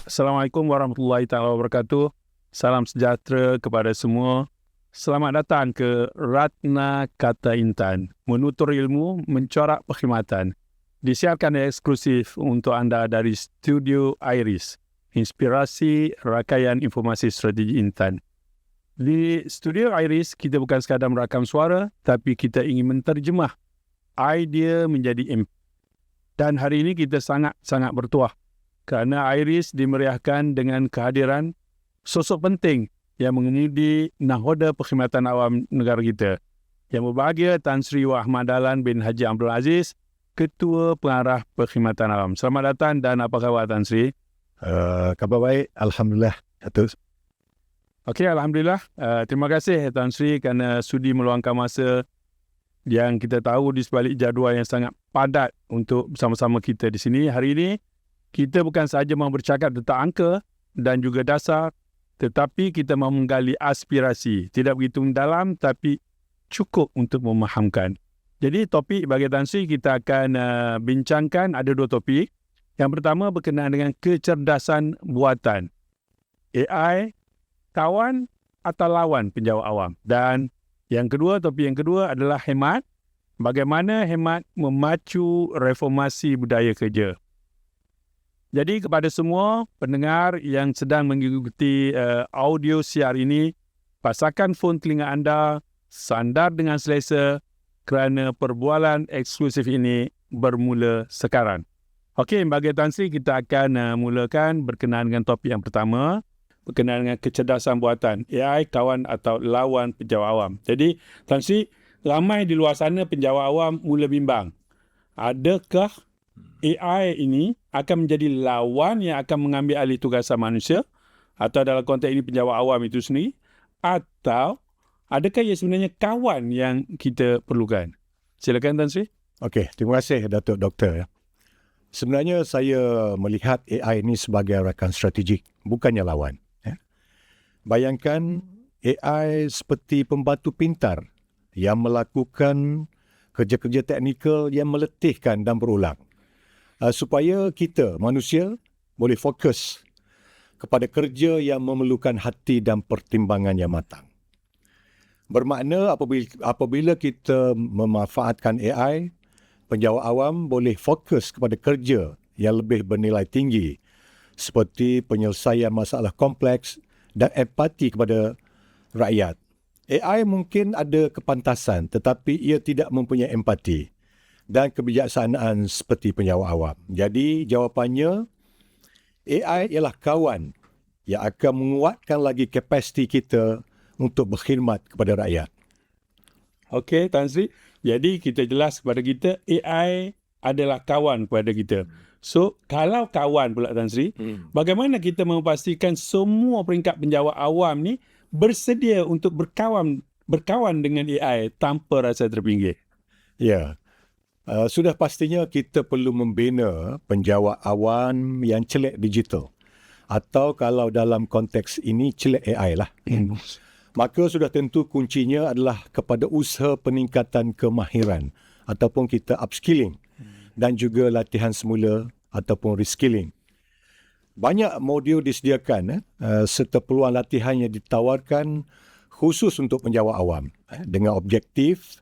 Assalamualaikum warahmatullahi taala wabarakatuh. Salam sejahtera kepada semua. Selamat datang ke Ratna Kata Intan, menutur ilmu, mencorak perkhidmatan. Disiarkan eksklusif untuk anda dari Studio Iris, inspirasi rakaian informasi strategi Intan. Di Studio Iris, kita bukan sekadar merakam suara, tapi kita ingin menterjemah idea menjadi impact. Dan hari ini kita sangat bertuah kerana Iris dimeriahkan dengan kehadiran sosok penting yang mengemudi nahoda perkhidmatan awam negara kita. Yang berbahagia Tan Sri Ahmad Dahlan bin Haji Abdul Aziz, Ketua Pengarah Perkhidmatan Awam. Selamat datang dan apa khabar Tan Sri? Khabar baik, Alhamdulillah. Datuk. Okey, Alhamdulillah. Terima kasih Tan Sri kerana sudi meluangkan masa yang kita tahu di sebalik jadual yang sangat padat untuk bersama-sama kita di sini. Hari ini, kita bukan sahaja mahu bercakap tentang angka dan juga dasar, tetapi kita mahu menggali aspirasi. Tidak begitu mendalam, tapi cukup untuk memahamkan. Jadi topik bagi Tan Sri kita akan bincangkan, ada dua topik. Yang pertama berkenaan dengan kecerdasan buatan. AI, kawan atau lawan penjawat awam. Dan yang kedua, topik yang kedua adalah hemat. Bagaimana hemat memacu reformasi budaya kerja. Jadi kepada semua pendengar yang sedang mengikuti audio siar ini, pasangkan fon telinga anda, sandar dengan selesa kerana perbualan eksklusif ini bermula sekarang. Okey, bagi Tan Sri kita akan mulakan berkenaan dengan topik yang pertama, berkenaan dengan kecerdasan buatan, AI, kawan atau lawan penjawat awam. Jadi Tan Sri, ramai di luar sana penjawat awam mula bimbang. Adakah AI ini akan menjadi lawan yang akan mengambil alih tugasan manusia, atau dalam konteks ini penjawat awam itu sendiri, atau adakah ia sebenarnya kawan yang kita perlukan? Silakan Tan Sri. Okey, terima kasih Datuk Doktor. Sebenarnya saya melihat AI ini sebagai rakan strategik, bukannya lawan. Bayangkan AI seperti pembantu pintar yang melakukan kerja-kerja teknikal yang meletihkan dan berulang. Supaya kita, manusia, boleh fokus kepada kerja yang memerlukan hati dan pertimbangan yang matang. Bermakna apabila kita memanfaatkan AI, penjawat awam boleh fokus kepada kerja yang lebih bernilai tinggi seperti penyelesaian masalah kompleks dan empati kepada rakyat. AI mungkin ada kepantasan tetapi ia tidak mempunyai empati dan kebijaksanaan seperti penjawat awam. Jadi jawapannya, AI ialah kawan yang akan menguatkan lagi kapasiti kita untuk berkhidmat kepada rakyat. Okey, Tan Sri. Jadi kita jelas kepada kita, AI adalah kawan kepada kita. So, kalau kawan pula Tan Sri, bagaimana kita memastikan semua peringkat penjawat awam ni bersedia untuk berkawan dengan AI tanpa rasa terpinggir? Ya. Sudah pastinya kita perlu membina penjawat awam yang celik digital. Atau kalau dalam konteks ini, celik AI lah. Maka sudah tentu kuncinya adalah kepada usaha peningkatan kemahiran ataupun kita upskilling dan juga latihan semula ataupun reskilling. Banyak modul disediakan serta peluang latihan yang ditawarkan khusus untuk penjawat awam dengan objektif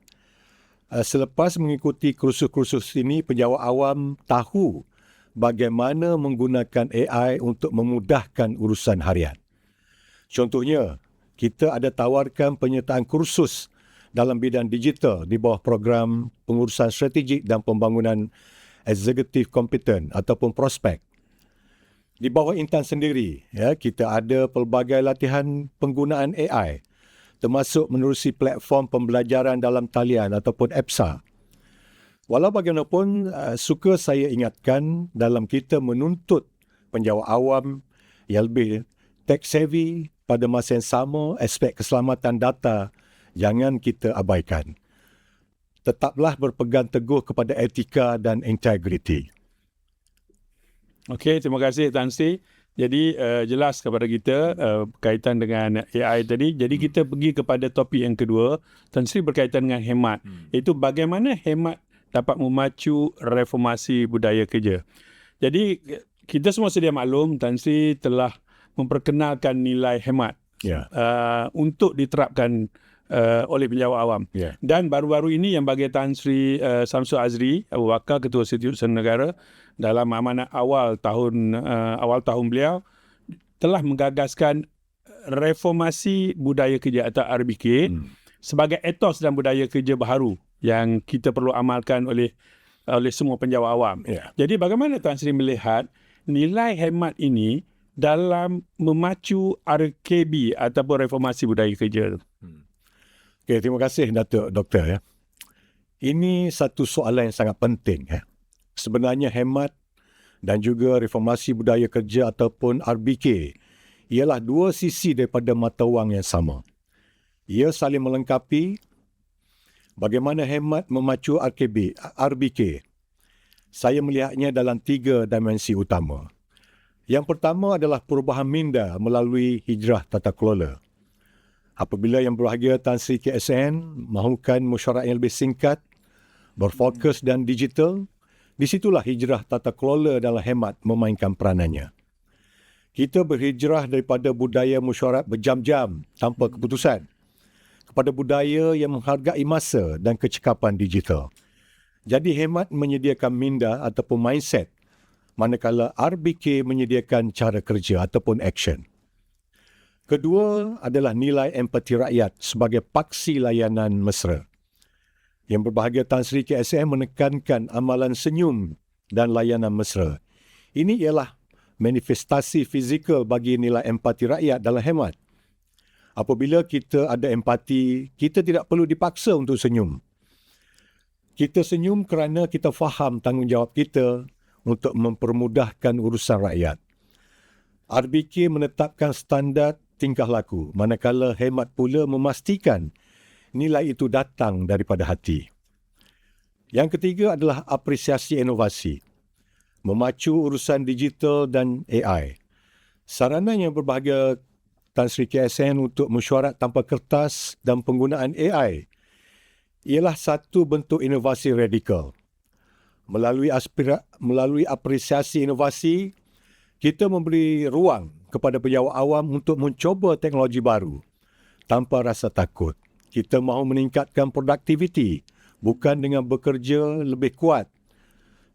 selepas mengikuti kursus-kursus ini, penjawat awam tahu bagaimana menggunakan AI untuk memudahkan urusan harian. Contohnya, kita ada tawarkan penyertaan kursus dalam bidang digital di bawah program pengurusan strategik dan pembangunan eksekutif kompeten ataupun prospek. Di bawah Intan sendiri, kita ada pelbagai latihan penggunaan AI, termasuk menerusi platform pembelajaran dalam talian ataupun EPSA. Walau bagaimanapun, suka saya ingatkan dalam kita menuntut penjawat awam yang lebih tech savvy, pada masa yang sama aspek keselamatan data jangan kita abaikan. Tetaplah berpegang teguh kepada etika dan integriti. Okey, terima kasih Tan Sri. Jadi jelas kepada kita berkaitan dengan AI tadi. Jadi kita pergi kepada topik yang kedua, Tan Sri, berkaitan dengan hemat. Itu bagaimana hemat dapat memacu reformasi budaya kerja. Jadi kita semua sedia maklum Tan Sri telah memperkenalkan nilai hemat untuk diterapkan oleh penjawat awam. Dan baru-baru ini yang bagi Tan Sri Samsul Azri Abu Bakar, Ketua Setiausaha Negara, dalam amanat awal tahun beliau telah menggagaskan reformasi budaya kerja atau RBK sebagai etos dan budaya kerja baharu yang kita perlu amalkan oleh semua penjawat awam. Jadi bagaimana Tan Sri melihat nilai hemat ini dalam memacu RKB ataupun reformasi budaya kerja? Okay, terima kasih Datuk Doktor. Ini satu soalan yang sangat penting. Sebenarnya hemat dan juga reformasi budaya kerja ataupun RBK ialah dua sisi daripada mata wang yang sama. Ia saling melengkapi. Bagaimana hemat memacu RBK? Saya melihatnya dalam 3 dimensi utama. Yang pertama adalah perubahan minda melalui hijrah tata kelola. Apabila Yang Berbahagia Tan Sri KSN mahukan mesyuarat yang lebih singkat, berfokus dan digital, di situlah hijrah tata kelola dalam hemat memainkan peranannya. Kita berhijrah daripada budaya mesyuarat berjam-jam tanpa keputusan kepada budaya yang menghargai masa dan kecekapan digital. Jadi hemat menyediakan minda ataupun mindset, manakala RBK menyediakan cara kerja ataupun action. Kedua adalah nilai empati rakyat sebagai paksi layanan mesra. Yang Berbahagia Tan Sri KSM menekankan amalan senyum dan layanan mesra. Ini ialah manifestasi fizikal bagi nilai empati rakyat dalam hemat. Apabila kita ada empati, kita tidak perlu dipaksa untuk senyum. Kita senyum kerana kita faham tanggungjawab kita untuk mempermudahkan urusan rakyat. RBK menetapkan standard tingkah laku, manakala hemat pula memastikan nilai itu datang daripada hati. Yang ketiga adalah apresiasi inovasi, memacu urusan digital dan AI. Sarana Yang Berbahagia Tan Sri KSN untuk mesyuarat tanpa kertas dan penggunaan AI ialah satu bentuk inovasi radikal. Melalui apresiasi inovasi, kita memberi ruang kepada penjawat awam untuk mencuba teknologi baru tanpa rasa takut. Kita mahu meningkatkan produktiviti bukan dengan bekerja lebih kuat,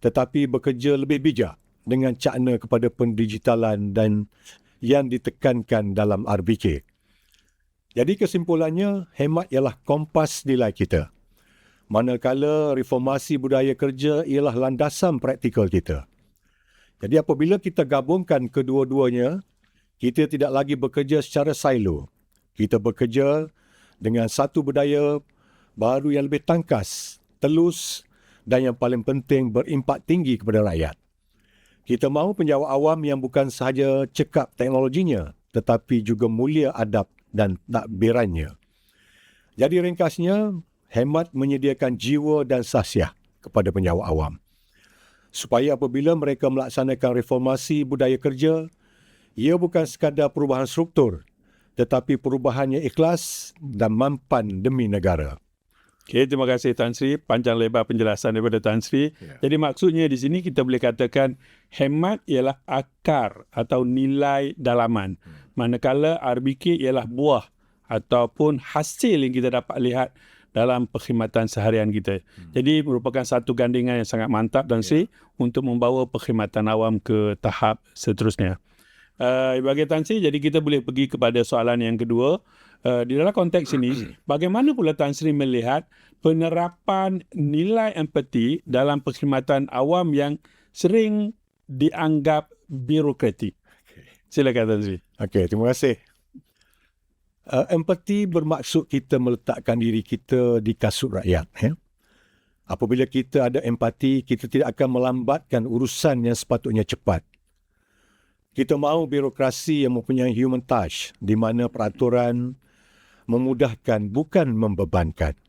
tetapi bekerja lebih bijak dengan cakna kepada pendigitalan dan yang ditekankan dalam RBK. Jadi kesimpulannya, hemat ialah kompas nilai kita. Manakala reformasi budaya kerja ialah landasan praktikal kita. Jadi apabila kita gabungkan kedua-duanya, kita tidak lagi bekerja secara silo. Kita bekerja dengan satu budaya baru yang lebih tangkas, telus dan yang paling penting berimpak tinggi kepada rakyat. Kita mahu penjawat awam yang bukan sahaja cekap teknologinya, tetapi juga mulia adab dan takbirannya. Jadi ringkasnya, hemat menyediakan jiwa dan sahsiah kepada penjawat awam, supaya apabila mereka melaksanakan reformasi budaya kerja, ia bukan sekadar perubahan struktur, tetapi perubahan yang ikhlas dan mampan demi negara. Okey, terima kasih Tan Sri. Panjang lebar penjelasan daripada Tan Sri. Jadi maksudnya di sini kita boleh katakan hemat ialah akar atau nilai dalaman. Manakala RBK ialah buah ataupun hasil yang kita dapat lihat dalam perkhidmatan seharian kita. Jadi merupakan satu gandingan yang sangat mantap Tan Sri untuk membawa perkhidmatan awam ke tahap seterusnya. Bagi Tan Sri, jadi kita boleh pergi kepada soalan yang kedua. Di dalam konteks ini, bagaimana pula Tan Sri melihat penerapan nilai empati dalam perkhidmatan awam yang sering dianggap birokratik? Silakan Tan Sri. Okey, terima kasih. Empati bermaksud kita meletakkan diri kita di kasut rakyat. Apabila kita ada empati, kita tidak akan melambatkan urusan yang sepatutnya cepat. Kita mahu birokrasi yang mempunyai human touch, di mana peraturan memudahkan bukan membebankan.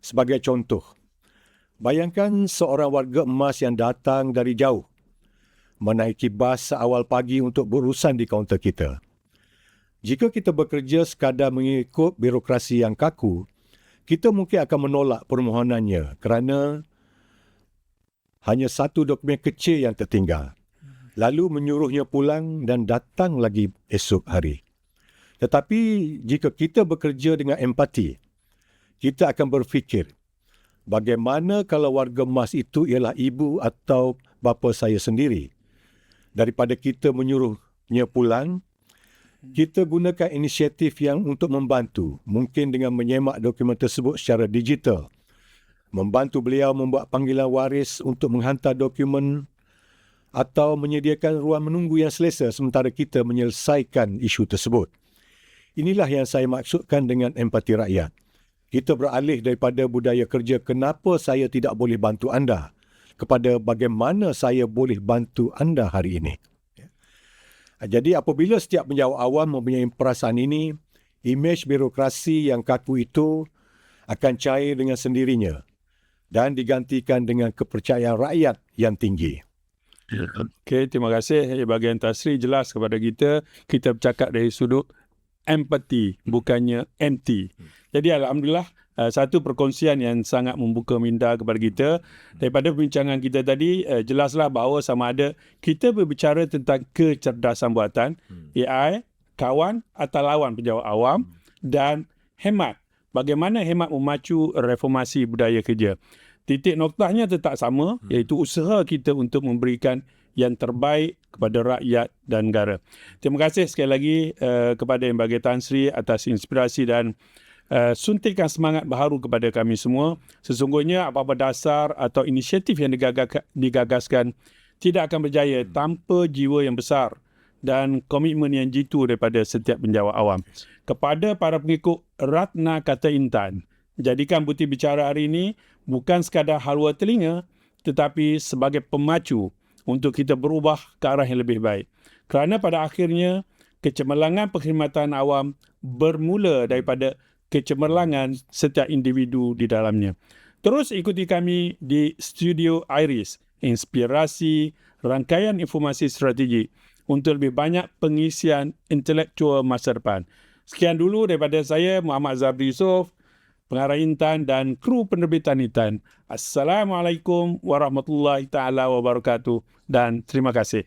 Sebagai contoh, bayangkan seorang warga emas yang datang dari jauh, menaiki bas seawal pagi untuk berurusan di kaunter kita. Jika kita bekerja sekadar mengikut birokrasi yang kaku, kita mungkin akan menolak permohonannya kerana hanya satu dokumen kecil yang tertinggal. lalu menyuruhnya pulang dan datang lagi esok hari. Tetapi jika kita bekerja dengan empati, kita akan berfikir, bagaimana kalau warga emas itu ialah ibu atau bapa saya sendiri? Daripada kita menyuruhnya pulang, kita gunakan inisiatif yang untuk membantu, mungkin dengan menyemak dokumen tersebut secara digital, membantu beliau membuat panggilan waris untuk menghantar dokumen atau menyediakan ruang menunggu yang selesa sementara kita menyelesaikan isu tersebut. Inilah yang saya maksudkan dengan empati rakyat. Kita beralih daripada budaya kerja kenapa saya tidak boleh bantu anda kepada bagaimana saya boleh bantu anda hari ini. Jadi apabila setiap penjawat awam mempunyai perasaan ini, imej birokrasi yang kaku itu akan cair dengan sendirinya dan digantikan dengan kepercayaan rakyat yang tinggi. Okey, terima kasih bahagian Tan Sri jelas kepada kita. Kita bercakap dari sudut empati, bukannya anti. Jadi alhamdulillah satu perkongsian yang sangat membuka minda kepada kita. Daripada perbincangan kita tadi, jelaslah bahawa sama ada kita berbicara tentang kecerdasan buatan, AI, kawan atau lawan penjawat awam, dan hemat. Bagaimana hemat memacu reformasi budaya kerja. Titik noktahnya tetap sama, iaitu usaha kita untuk memberikan yang terbaik kepada rakyat dan negara. Terima kasih sekali lagi kepada Yang Berhormat Tan Sri atas inspirasi dan suntikan semangat baharu kepada kami semua. Sesungguhnya apa-apa dasar atau inisiatif yang digagaskan tidak akan berjaya tanpa jiwa yang besar dan komitmen yang jitu daripada setiap penjawat awam. Kepada para pengikut Ratna Kata Intan, jadikan bukti bicara hari ini bukan sekadar halwa telinga, tetapi sebagai pemacu untuk kita berubah ke arah yang lebih baik. Kerana pada akhirnya, kecemerlangan perkhidmatan awam bermula daripada kecemerlangan setiap individu di dalamnya. Terus ikuti kami di Studio Iris, inspirasi rangkaian informasi strategik untuk lebih banyak pengisian intelektual masa depan. Sekian dulu daripada saya, Muhammad Zabri Yusof, pengarah Intan dan kru penerbitan Intan. Assalamualaikum warahmatullahi taala wabarakatuh dan terima kasih.